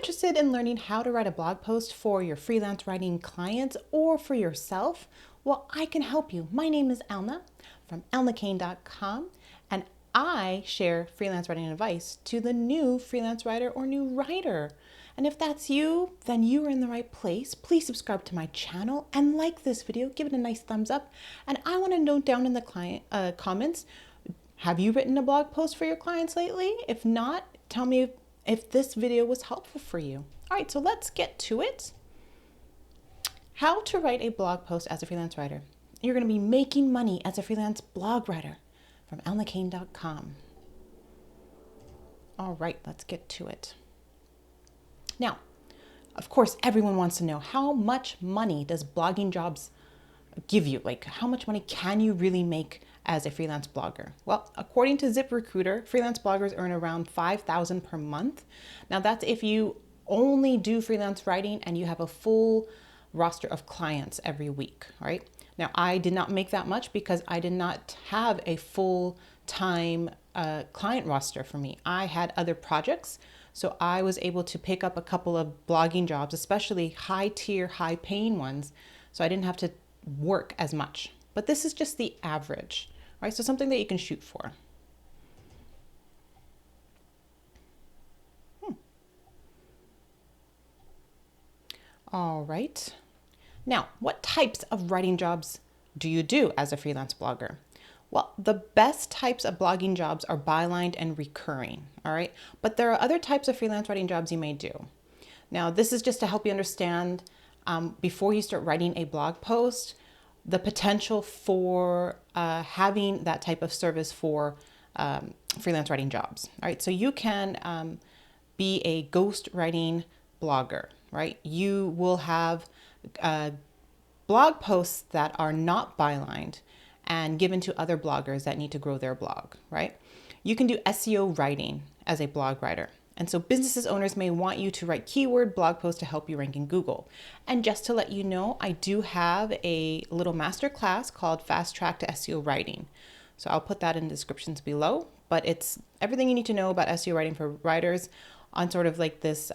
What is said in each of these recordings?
interested in learning how to write a blog post for your freelance writing clients or for yourself? Well, I can help you. My name is Elna from elnacain.com, and I share freelance writing advice to the new freelance writer or new writer. And if that's you, then you are in the right place. Please subscribe to my channel and like this video. Give it a nice thumbs up. And I want to know down in the comments, have you written a blog post for your clients lately? If not, tell me if this video was helpful for you. All right, so let's get to it. How to write a blog post as a freelance writer. You're going to be making money as a freelance blog writer from elnacain.com. All right, let's get to it. Now, of course, everyone wants to know, how much money does blogging jobs give you? Like, how much money can you really make as a freelance blogger? Well, according to ZipRecruiter, freelance bloggers earn around $5,000 per month. Now, that's if you only do freelance writing and you have a full roster of clients every week, right? Now, I did not make that much because I did not have a full-time client roster for me. I had other projects, so I was able to pick up a couple of blogging jobs, especially high-tier, high-paying ones, so I didn't have to work as much. But this is just the average, right? So something that you can shoot for. All right. Now, what types of writing jobs do you do as a freelance blogger? Well, the best types of blogging jobs are bylined and recurring, all right? But there are other types of freelance writing jobs you may do. Now, this is just to help you understand before you start writing a blog post, the potential for having that type of service for freelance writing jobs. All right, so you can be a ghost writing blogger, right? You will have blog posts that are not bylined and given to other bloggers that need to grow their blog, right? You can do SEO writing as a blog writer. And so businesses owners may want you to write keyword blog posts to help you rank in Google. And just to let you know, I do have a little master class called Fast Track to SEO Writing. So I'll put that in the descriptions below, but it's everything you need to know about SEO writing for writers on sort of like this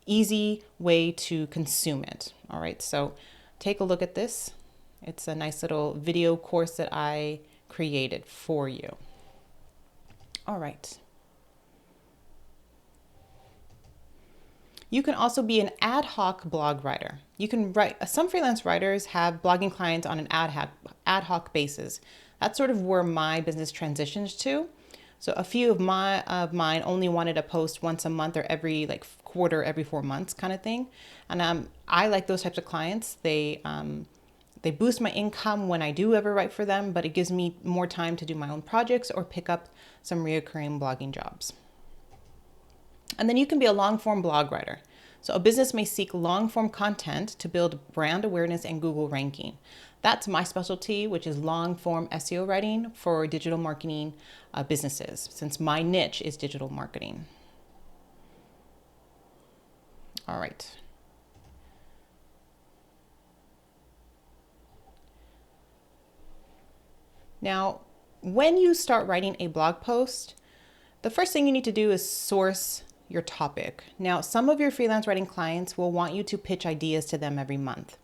easy way to consume it. All right, so take a look at this. It's a nice little video course that I created for you. All right. You can also be an ad hoc blog writer. You can write, some freelance writers have blogging clients on an ad hoc basis. That's sort of where my business transitions to. So a few of mine only wanted a post once a month or every quarter, every 4 months kind of thing. And I like those types of clients. They boost my income when I do ever write for them, but it gives me more time to do my own projects or pick up some reoccurring blogging jobs. And then you can be a long-form blog writer. So a business may seek long-form content to build brand awareness and Google ranking. That's my specialty, which is long-form SEO writing for digital marketing businesses, since my niche is digital marketing. All right. Now, when you start writing a blog post, the first thing you need to do is source your topic. Now, some of your freelance writing clients will want you to pitch ideas to them every month.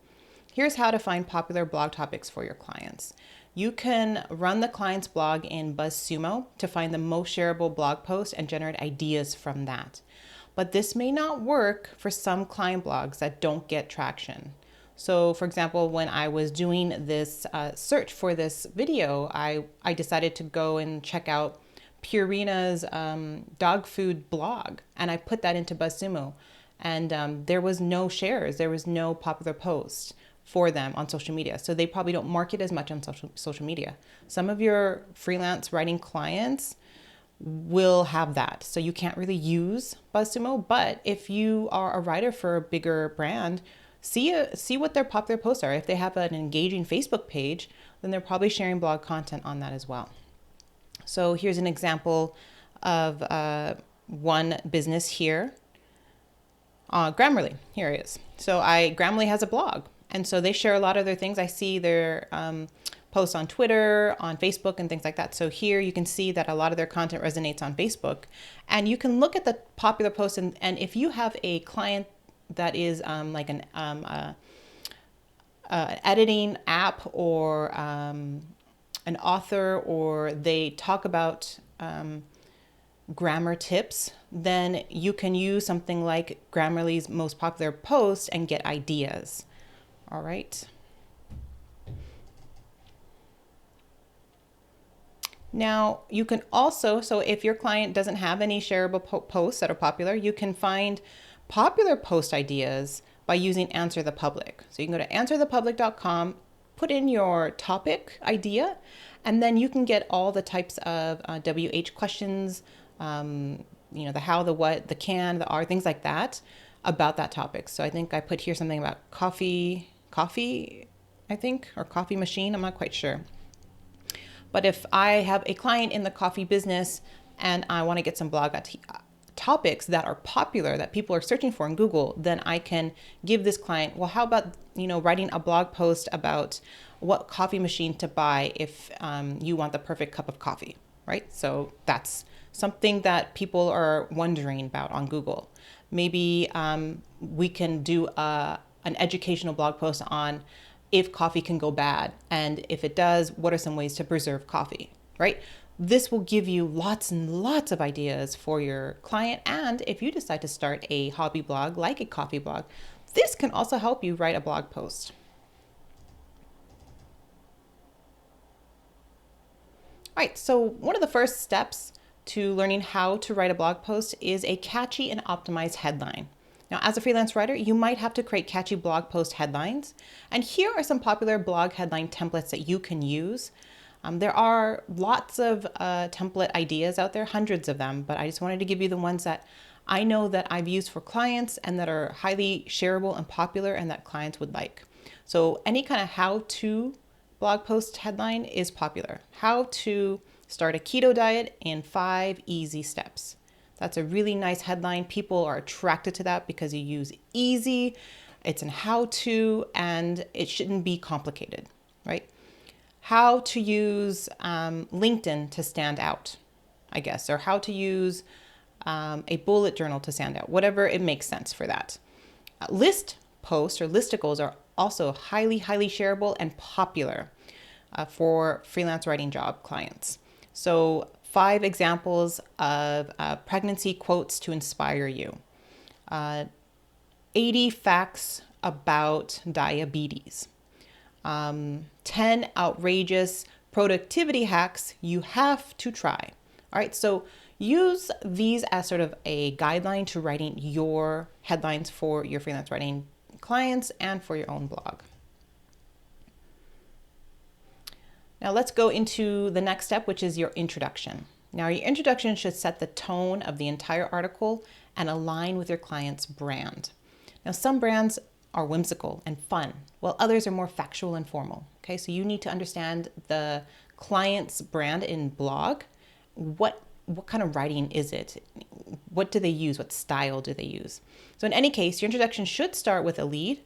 Here's how to find popular blog topics for your clients. You can run the client's blog in BuzzSumo to find the most shareable blog post and generate ideas from that. But this may not work for some client blogs that don't get traction. So for example, when I was doing this search for this video, I decided to go and check out Purina's dog food blog, and I put that into BuzzSumo, and there was no shares, there was no popular post for them on social media. So they probably don't market as much on social media. Some of your freelance writing clients will have that. So you can't really use BuzzSumo, but if you are a writer for a bigger brand, see what their popular posts are. If they have an engaging Facebook page, then they're probably sharing blog content on that as well. So here's an example of one business here. Grammarly, here it is. So Grammarly has a blog, and so they share a lot of their things. I see their post on Twitter, on Facebook, and things like that. So here you can see that a lot of their content resonates on Facebook. And you can look at the popular posts, and if you have a client that is like an editing app, or an author, or they talk about grammar tips, then you can use something like Grammarly's most popular posts and get ideas. All right. Now you can also, so if your client doesn't have any shareable posts that are popular, you can find popular post ideas by using Answer the Public. So you can go to answerthepublic.com, put in your topic idea, and then you can get all the types of WH questions, the how, the what, the can, the are, things like that about that topic. So I think I put here something about coffee, I think, or coffee machine. I'm not quite sure. But if I have a client in the coffee business and I want to get some blog topics that are popular, that people are searching for in Google, then I can give this client, well, how about, writing a blog post about what coffee machine to buy if you want the perfect cup of coffee, right? So that's something that people are wondering about on Google. Maybe we can do an educational blog post on if coffee can go bad, and if it does, what are some ways to preserve coffee, right? This will give you lots and lots of ideas for your client. And if you decide to start a hobby blog like a coffee blog, this can also help you write a blog post. All right, so one of the first steps to learning how to write a blog post is a catchy and optimized headline. Now, as a freelance writer, you might have to create catchy blog post headlines. And here are some popular blog headline templates that you can use. There are lots of template ideas out there, hundreds of them, but I just wanted to give you the ones that I know that I've used for clients and that are highly shareable and popular and that clients would like. So any kind of how-to blog post headline is popular. How to start a keto diet in 5 easy steps. That's a really nice headline. People are attracted to that because you use easy, it's an how-to, and it shouldn't be complicated, right? How to use LinkedIn to stand out, I guess, or how to use a bullet journal to stand out, whatever it makes sense for that. List posts or listicles are also highly, highly shareable and popular for freelance writing job clients. So 5 examples of pregnancy quotes to inspire you. 80 facts about diabetes. 10 outrageous productivity hacks you have to try. All right, so use these as sort of a guideline to writing your headlines for your freelance writing clients and for your own blog. Now let's go into the next step, which is your introduction. Now your introduction should set the tone of the entire article and align with your client's brand. Now some brands are whimsical and fun, while others are more factual and formal. Okay, so you need to understand the client's brand in blog. What kind of writing is it? What do they use? What style do they use? So in any case, your introduction should start with a lead.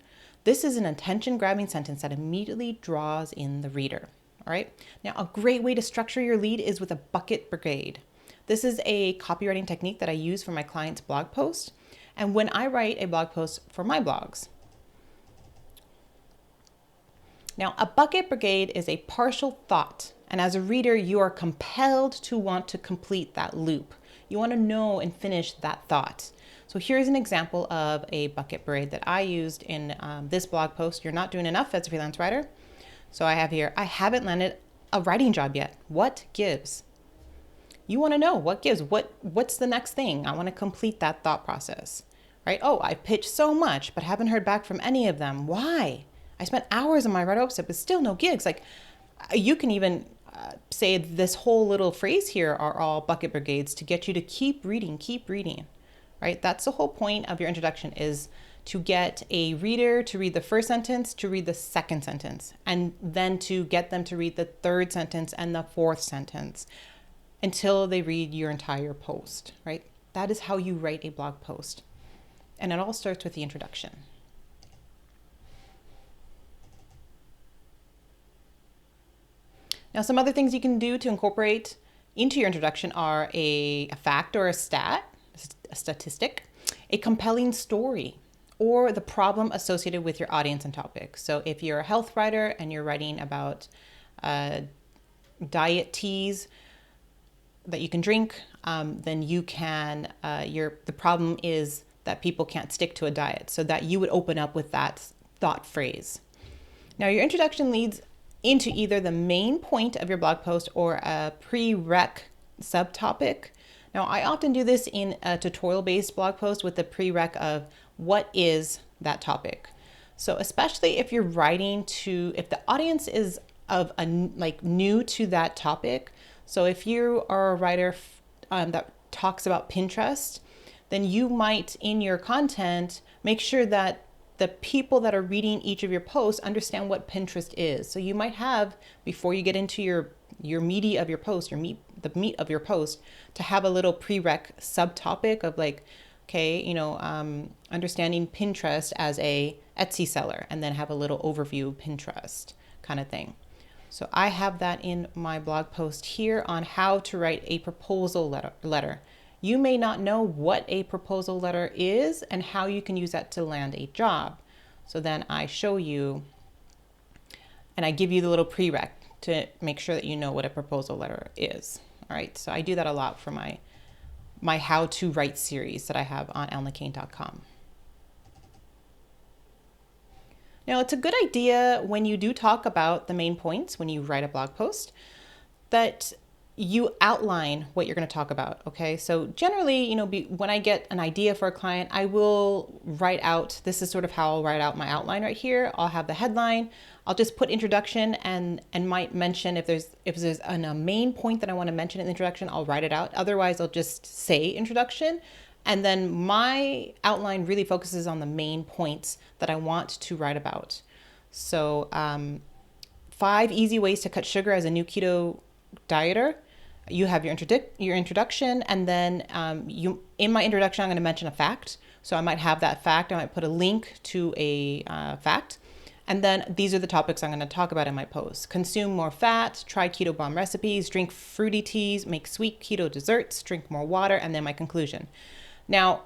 This is an attention-grabbing sentence that immediately draws in the reader. All right. Now, a great way to structure your lead is with a bucket brigade. This is a copywriting technique that I use for my clients' blog post. And when I write a blog post for my blogs, now a bucket brigade is a partial thought. And as a reader, you are compelled to want to complete that loop. You want to know and finish that thought. So here's an example of a bucket brigade that I used in this blog post. You're not doing enough as a freelance writer. So I have here, I haven't landed a writing job yet. What gives? You want to know what gives, what's the next thing? I want to complete that thought process, right? Oh, I pitched so much, but haven't heard back from any of them. Why? I spent hours on my write-ups, but still no gigs. Like you can even say this whole little phrase here are all bucket brigades to get you to keep reading, right? That's the whole point of your introduction, is to get a reader to read the first sentence, to read the second sentence, and then to get them to read the third sentence and the fourth sentence until they read your entire post, right? That is how you write a blog post. And it all starts with the introduction. Now, some other things you can do to incorporate into your introduction are a fact or a statistic, a compelling story, or the problem associated with your audience and topic. So if you're a health writer and you're writing about diet teas that you can drink, then you can, the problem is that people can't stick to a diet. So that you would open up with that thought phrase. Now your introduction leads into either the main point of your blog post or a prereq subtopic. Now I often do this in a tutorial-based blog post with the prereq of what is that topic. So especially if you're writing if the audience is new to that topic. So if you are a writer that talks about Pinterest, then you might in your content make sure that the people that are reading each of your posts understand what Pinterest is. So you might have, before you get into your meaty of your post, the meat of your post, to have a little prereq subtopic of like, okay, understanding Pinterest as a Etsy seller, and then have a little overview of Pinterest kind of thing. So I have that in my blog post here on how to write a proposal letter. You may not know what a proposal letter is and how you can use that to land a job. So then I show you and I give you the little prereq to make sure that you know what a proposal letter is. All right, so I do that a lot for my how to write series that I have on elnacain.com. Now, it's a good idea when you do talk about the main points, when you write a blog post, that you outline what you're going to talk about. Okay. So generally, when I get an idea for a client, I will write out, this is sort of how I'll write out my outline right here. I'll have the headline. I'll just put introduction and might mention if there's a main point that I want to mention in the introduction, I'll write it out. Otherwise, I'll just say introduction. And then my outline really focuses on the main points that I want to write about. So 5 easy ways to cut sugar as a new keto dieter. You have your introduction, and then in my introduction, I'm going to mention a fact. So I might have that fact. I might put a link to a fact. And then these are the topics I'm going to talk about in my post. Consume more fat, try keto bomb recipes, drink fruity teas, make sweet keto desserts, drink more water, and then my conclusion. Now,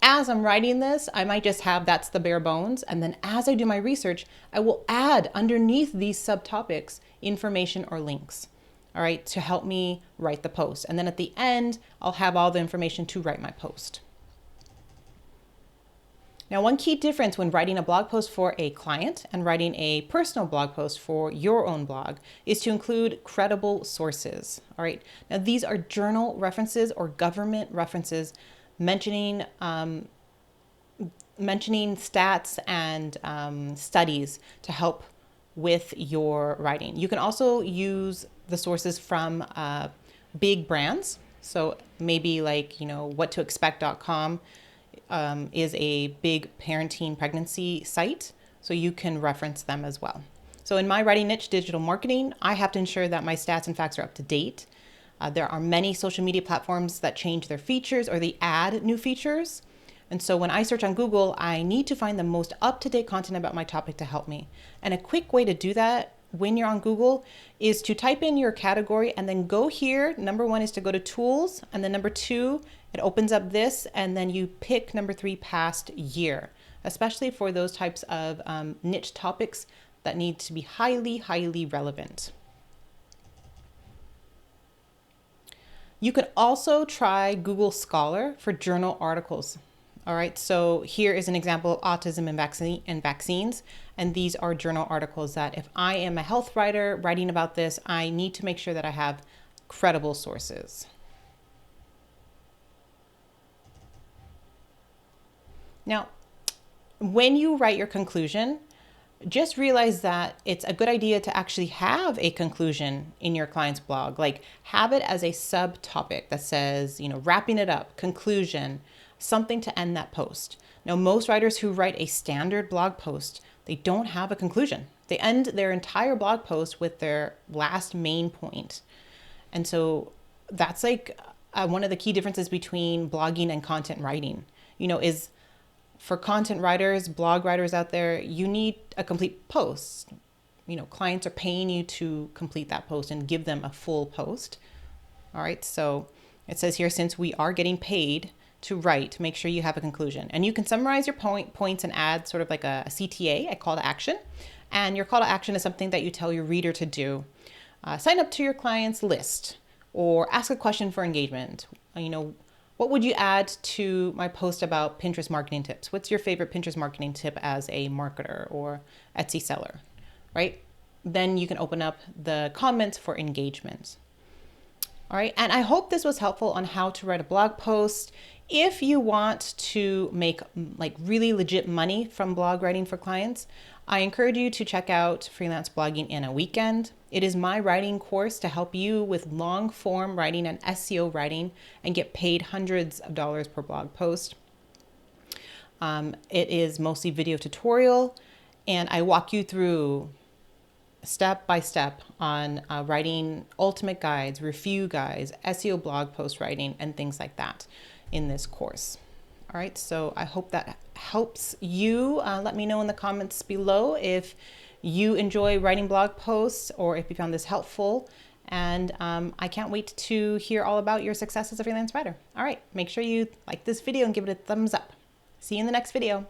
as I'm writing this, I might just have that's the bare bones. And then as I do my research, I will add underneath these subtopics information or links, all right, to help me write the post. And then at the end, I'll have all the information to write my post. Now, one key difference when writing a blog post for a client and writing a personal blog post for your own blog is to include credible sources, all right? Now, these are journal references or government references mentioning stats and studies to help with your writing. You can also use the sources from big brands. So maybe like, whattoexpect.com is a big parenting pregnancy site. So you can reference them as well. So in my writing niche, digital marketing, I have to ensure that my stats and facts are up to date. There are many social media platforms that change their features or they add new features. And so when I search on Google, I need to find the most up-to-date content about my topic to help me. And a quick way to do that when you're on Google is to type in your category and then go here. Number 1 is to go to tools. And then number 2, it opens up this. And then you pick number 3, past year, especially for those types of niche topics that need to be highly, highly relevant. You could also try Google Scholar for journal articles. All right, so here is an example of autism and vaccines. And these are journal articles that if I am a health writer writing about this, I need to make sure that I have credible sources. Now, when you write your conclusion, just realize that it's a good idea to actually have a conclusion in your client's blog. Like have it as a subtopic that says, wrapping it up, conclusion, something to end that post. Now, most writers who write a standard blog post, they don't have a conclusion. They end their entire blog post with their last main point. And so that's like one of the key differences between blogging and content writing, is for content writers, blog writers out there, you need a complete post. clients are paying you to complete that post and give them a full post. All right, so it says here, since we are getting paid to write, make sure you have a conclusion. And you can summarize your points and add sort of like a CTA, a call to action. And your call to action is something that you tell your reader to do. Sign up to your client's list or ask a question for engagement. What would you add to my post about Pinterest marketing tips? What's your favorite Pinterest marketing tip as a marketer or Etsy seller, right? Then you can open up the comments for engagement. All right, and I hope this was helpful on how to write a blog post. If you want to make like really legit money from blog writing for clients, I encourage you to check out Freelance Blogging in a Weekend. It is my writing course to help you with long form writing and SEO writing and get paid hundreds of dollars per blog post. It is mostly video tutorial, and I walk you through step by step on writing ultimate guides, review guides, SEO blog post writing, and things like that in this course. All right, so I hope that helps you. Let me know in the comments below if you enjoy writing blog posts or if you found this helpful. And I can't wait to hear all about your success as a freelance writer. All right, make sure you like this video and give it a thumbs up. See you in the next video.